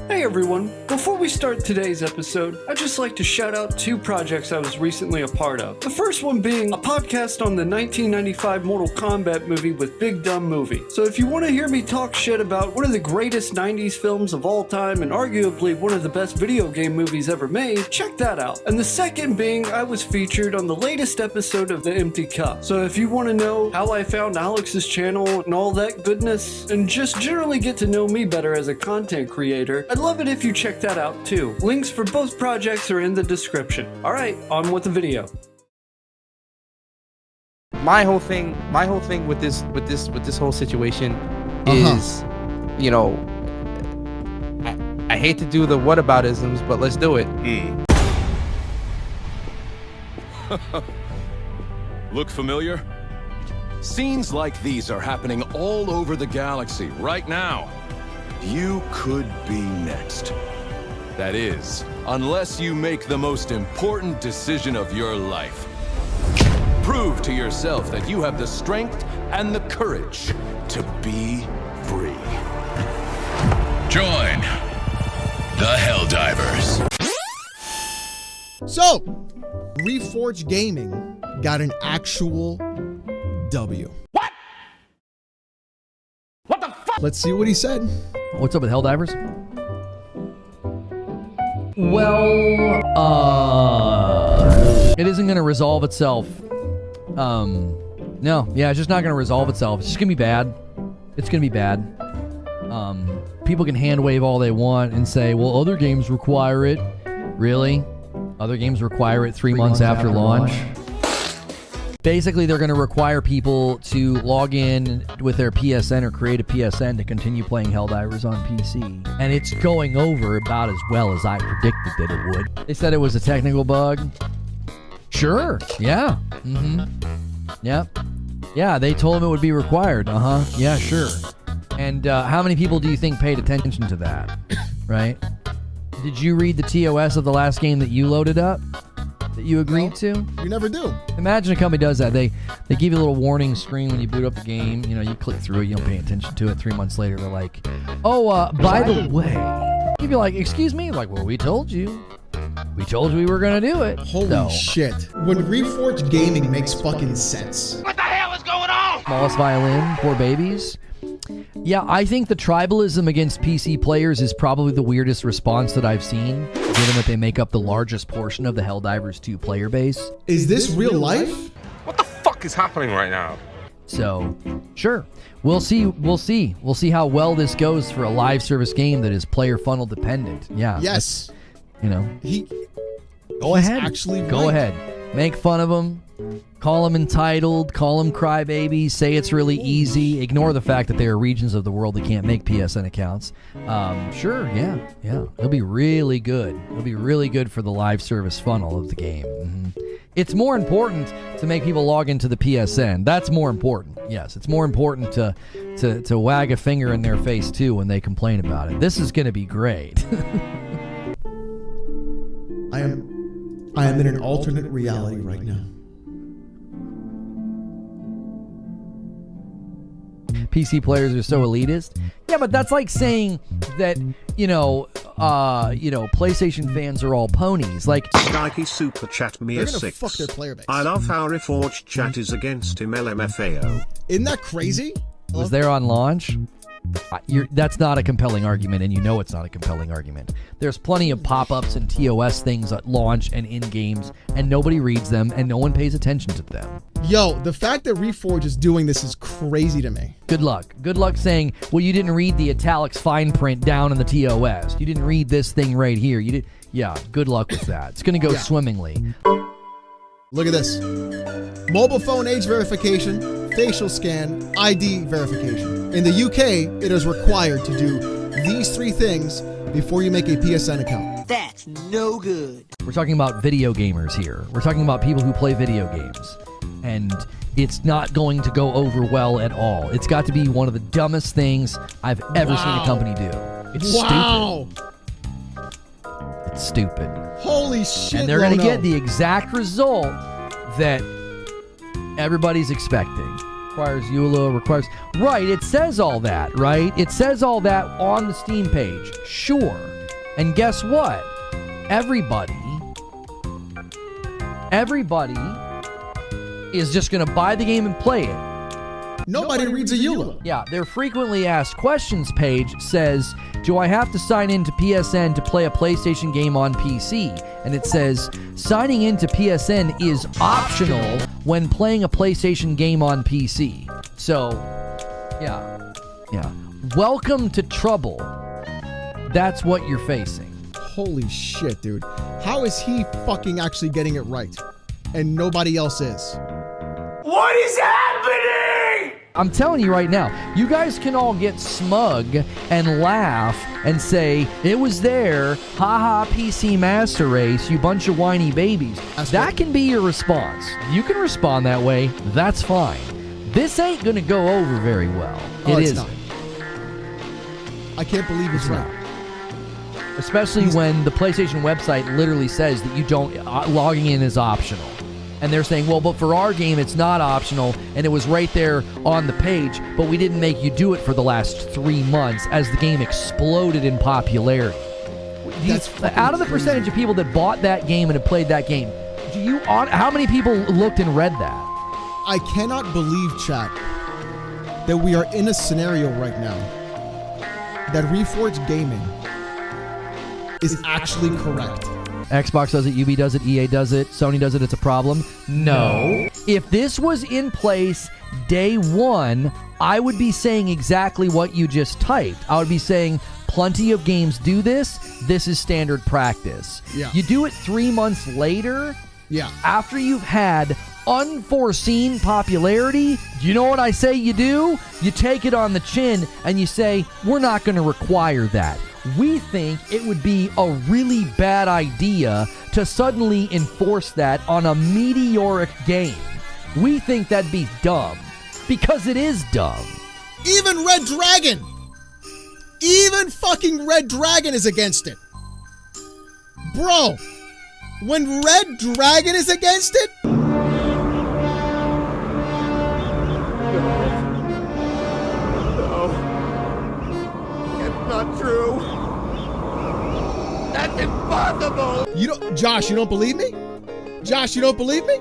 Hey everyone, before we start today's episode, I'd just like to shout out 2 projects I was recently a part of. The first one being a podcast on the 1995 Mortal Kombat movie with Big Dumb Movie. So if you want to hear me talk shit about one of the greatest 90s films of all time and arguably one of the best video game movies ever made, check that out. And the second being I was featured on the latest episode of The Empty Cup. So if you want to know how I found Alex's channel and all that goodness, and just generally get to know me better as a content creator, I'd love it if you check that out too. Links for both projects are in the description. Alright, on with the video. My whole thing with this whole situation is, you know, I hate to do the whataboutisms, but let's do it. Look familiar? Scenes like these are happening all over the galaxy right now. You could be next. That is, unless you make the most important decision of your life. Prove to yourself that you have the strength and the courage to be free. Join the Helldivers. So, Reforged Gaming got an actual W. What? What the fuck? Let's see what he said. What's up with Helldivers? Well, it isn't going to resolve itself. No, yeah, it's just not going to resolve itself. It's just going to be bad. It's going to be bad. People can hand wave all they want and say, well, other games require it. Really? Other games require it 3 months after launch? Basically, they're going to require people to log in with their PSN or create a PSN to continue playing Helldivers on PC. And it's going over about as well as I predicted that it would. They said it was a technical bug. Sure. Yeah. Yep. Yeah, they told them it would be required. Yeah, sure. And how many people do you think paid attention to that? Right? Did you read the TOS of the last game that you loaded up? That you agreed to? You never do. Imagine a company does that. They give you a little warning screen when you boot up the game. You know, you click through it, you don't pay attention to it. 3 months later, they're like, oh, by the way. You'd be like, excuse me? Like, well, we told you. We told you we were going to do it. Holy shit. When Reforged Gaming makes fucking sense. What the hell is going on? Smallest violin, poor babies. Yeah, I think the tribalism against PC players is probably the weirdest response that I've seen, given that they make up the largest portion of the Helldivers 2 player base. Is this real life? What the fuck is happening right now? So, sure. We'll see. We'll see how well this goes for a live service game that is player funnel dependent. Yeah. Yes. You know. Go ahead. Actually, go ahead. Make fun of them. Call them entitled. Call them crybabies. Say it's really easy. Ignore the fact that there are regions of the world that can't make PSN accounts. Sure. Yeah. It'll be really good. It'll be really good for the live service funnel of the game. It's more important to make people log into the PSN. That's more important. Yes, it's more important to wag a finger in their face too when they complain about it. This is going to be great. I am in an alternate reality right now. PC players are so elitist. Yeah, but that's like saying that, PlayStation fans are all ponies. Like, Nike Super Chat me They're a gonna 6. fuck their player base. I love how Reforged Chat is against him LMFAO. Isn't that crazy? was there on launch. That's not a compelling argument, and you know it's not a compelling argument. There's plenty of pop-ups and TOS things at launch and in games, and nobody reads them, and no one pays attention to them. Yo, the fact that Reforged is doing this is crazy to me. Good luck. Good luck saying, well, you didn't read the italics fine print down in the TOS. You didn't read this thing right here. You did. Yeah, good luck with that. It's going to go swimmingly. Look at this. Mobile phone age verification, facial scan, ID verification. In the UK, it is required to do these three things before you make a PSN account. That's no good. We're talking about video gamers here. We're talking about people who play video games. And it's not going to go over well at all. It's got to be one of the dumbest things I've ever seen a company do. It's stupid. It's stupid. Holy shit, and they're going to get the exact result that everybody's expecting. Requires EULA, requires... Right, it says all that, right? It says all that on the Steam page. Sure. And guess what? Everybody is just going to buy the game and play it. Nobody reads a EULA. Yeah, their frequently asked questions page says, do I have to sign into PSN to play a PlayStation game on PC? And it says, signing into PSN is optional when playing a PlayStation game on PC. So, yeah. Welcome to trouble. That's what you're facing. Holy shit, dude. How is he fucking actually getting it right? And nobody else is. What is happening? I'm telling you right now, you guys can all get smug and laugh and say, it was there, haha, PC Master Race, you bunch of whiny babies. That can be your response. You can respond that way, that's fine. This ain't gonna go over very well. Oh, It it's isn't. not. I can't believe he's right. Especially when the PlayStation website literally says that you don't, logging in is optional. And they're saying, well, but for our game, it's not optional, and it was right there on the page, but we didn't make you do it for the last 3 months as the game exploded in popularity. Out of the percentage of people that bought that game and have played that game, how many people looked and read that? I cannot believe, chat, that we are in a scenario right now that Reforged Gaming is actually correct. Xbox does it, UB does it, EA does it, Sony does it, it's a problem? No. If this was in place day one, I would be saying exactly what you just typed. I would be saying, plenty of games do this. This is standard practice. Yeah. You do it 3 months later, after you've had unforeseen popularity, do you know what I say you do? You take it on the chin and you say, we're not going to require that. We think it would be a really bad idea to suddenly enforce that on a meteoric game. We think that'd be dumb, because it is dumb. Even Red Dragon! Even fucking Red Dragon is against it! Bro, when Red Dragon is against it? Not true. That's impossible. Josh, you don't believe me? Josh, you don't believe me?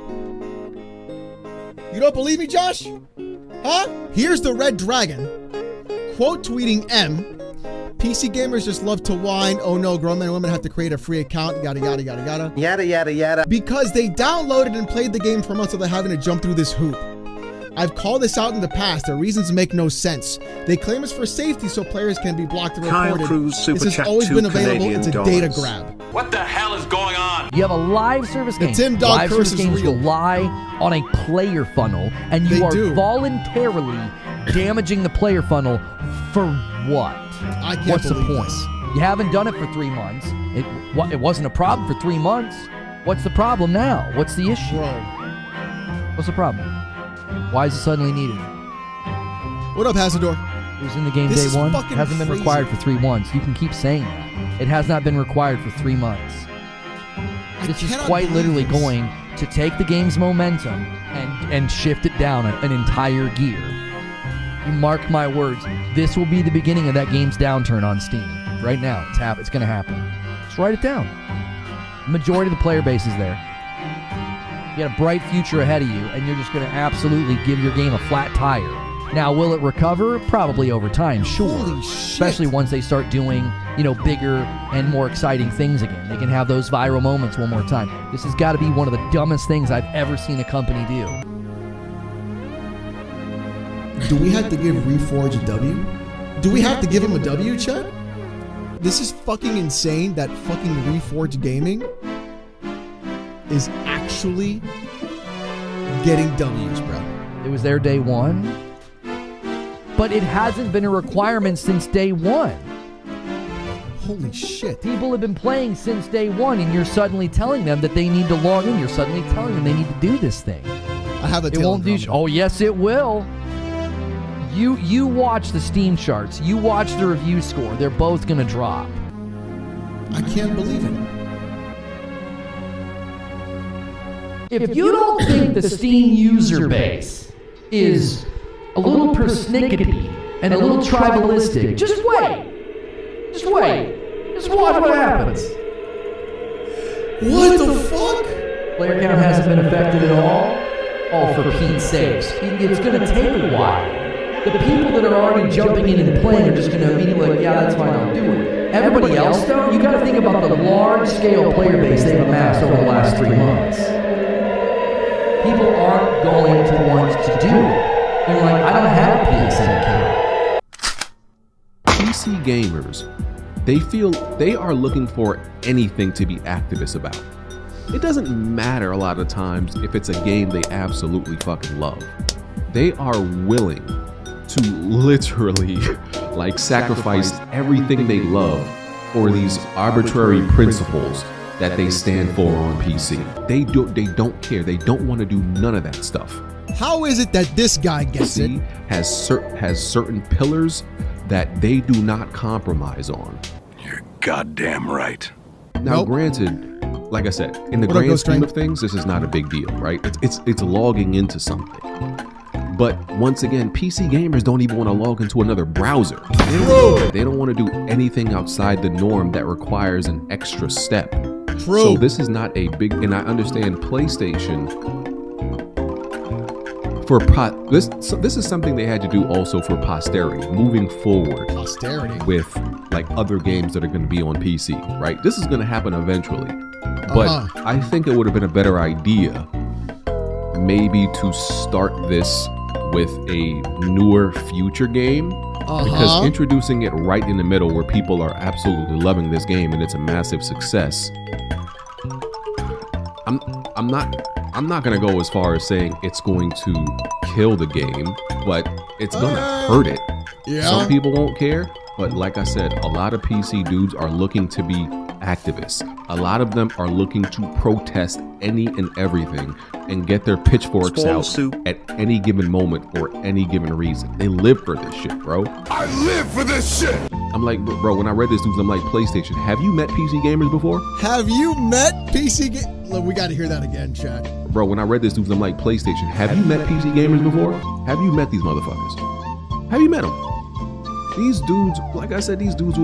You don't believe me, Josh? Huh? Here's the Red Dragon. Quote tweeting M. PC gamers just love to whine. Oh no, grown men and women have to create a free account. Yada, yada, yada, yada. Yada, yada, yada. Because they downloaded and played the game for months without having to jump through this hoop. I've called this out in the past. The reasons make no sense. They claim it's for safety so players can be blocked and Kyle reported. Cruz super This has chat always 2 been available. Canadian It's a dollars. data grab. What the hell is going on? You have a live service game. The Tim Dog live curse service is games real. rely on a player funnel, and you They are do. voluntarily damaging the player funnel for what? I can't What's the believe point? this. You haven't done it for 3 months. It wasn't a problem for 3 months. What's the problem now? What's the issue? Bro. What's the problem? Why is it suddenly needed? What up, Hasador? It was in the game This day is one. fucking Hasn't been crazy. required for 3 months. You can keep saying that. It has not been required for 3 months. This is cannot quite believe literally this. going to take the game's momentum and shift it down an entire gear. You mark my words. This will be the beginning of that game's downturn on Steam. Right now, it's going to happen. Just write it down. The majority of the player base is there. You got a bright future ahead of you, and you're just going to absolutely give your game a flat tire. Now, will it recover? Probably over time, sure. Holy shit. Especially once they start doing, bigger and more exciting things again. They can have those viral moments one more time. This has got to be one of the dumbest things I've ever seen a company do. Do we have to give Reforge a W? Do we have to give him a W, chat? This is fucking insane that fucking Reforge Gaming is actually getting W's, bro. It was there day one, but it hasn't been a requirement since day one. Holy shit. People have been playing since day one, and you're suddenly telling them that they need to log in. You're suddenly telling them they need to do this thing. I have a It tail won't do. Oh yes, it will. You watch the Steam charts. You watch the review score. They're both gonna drop. I can't believe it. If you don't think the Steam user base is a little persnickety and a little tribalistic, just wait. Just wait. Just watch what happens. What the fuck? Player count hasn't been affected at all. Oh, for Pete's sakes. It's going to take a while. The people that are already jumping in and playing are just going to immediately like, yeah, that's fine, I'll do it. Everybody else, though, you got to think about the large-scale player base they've amassed over the last 3 months. People aren't going to want to do it. They're like, I don't have a PSN account. PC gamers, they feel they are looking for anything to be activist about. It doesn't matter a lot of times if it's a game they absolutely fucking love. They are willing to literally like sacrifice everything they love for these arbitrary principles that they stand for on PC. They don't care. They don't want to do none of that stuff. How is it that this guy gets it? Has certain pillars that they do not compromise on. You're goddamn right. Now, Nope. granted, like I said, in the What up, grand Ghost scheme Train? of things, this is not a big deal, right? It's logging into something. But once again, PC gamers don't even want to log into another browser. They don't want to do anything outside the norm that requires an extra step. True. So this is not a big, and I understand PlayStation for this is something they had to do also for posterity, moving forward Posterity. with like other games that are going to be on PC, right? This is going to happen eventually. But I think it would have been a better idea maybe to start this with a newer future game, because introducing it right in the middle where people are absolutely loving this game and it's a massive success, I'm not gonna go as far as saying it's going to kill the game, but it's gonna hurt it. Yeah. Some people won't care, but like I said, a lot of PC dudes are looking to be activists. A lot of them are looking to protest any and everything and get their pitchforks Spoil out soup. at any given moment for any given reason. They live for this shit, bro. I live for this shit! I'm like, bro, when I read this news, I'm like, PlayStation, have you met PC gamers before? Have you met PC Look, we got to hear that again, chat. Bro, when I read this news, I'm like, PlayStation, have you met PC gamers before? Have you met these motherfuckers? Have you met them? These dudes, like I said, these dudes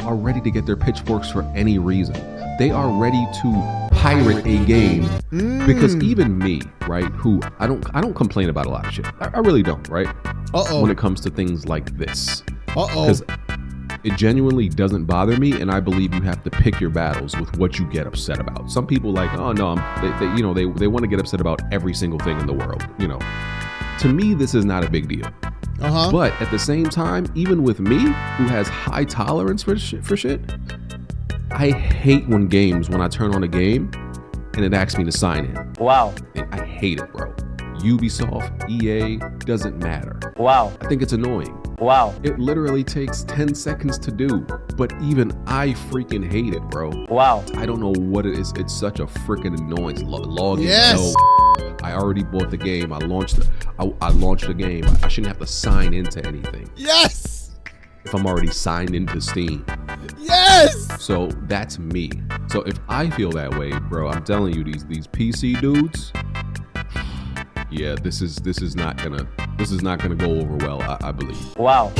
are ready to get their pitchforks for any reason. They are ready to pirate a game because even me, right, who I don't complain about a lot of shit. I really don't, right? When it comes to things like this. Because it genuinely doesn't bother me, and I believe you have to pick your battles with what you get upset about. Some people like, oh no, they want to get upset about every single thing in the world. You know, to me, this is not a big deal. But at the same time, even with me, who has high tolerance for shit, I hate when I turn on a game and it asks me to sign in. Wow. I hate it, bro. Ubisoft, EA, doesn't matter. Wow. I think it's annoying. Wow. It literally takes 10 seconds to do, but even I freaking hate it, bro. Wow. I don't know what it is. It's such a freaking annoyance. Login. Yes. No. I already bought the game. I launched the game. I shouldn't have to sign into anything. Yes. If I'm already signed into Steam. Yes. So that's me. So if I feel that way, bro, I'm telling you, these PC dudes, yeah, this is not gonna go over well, I believe. Wow.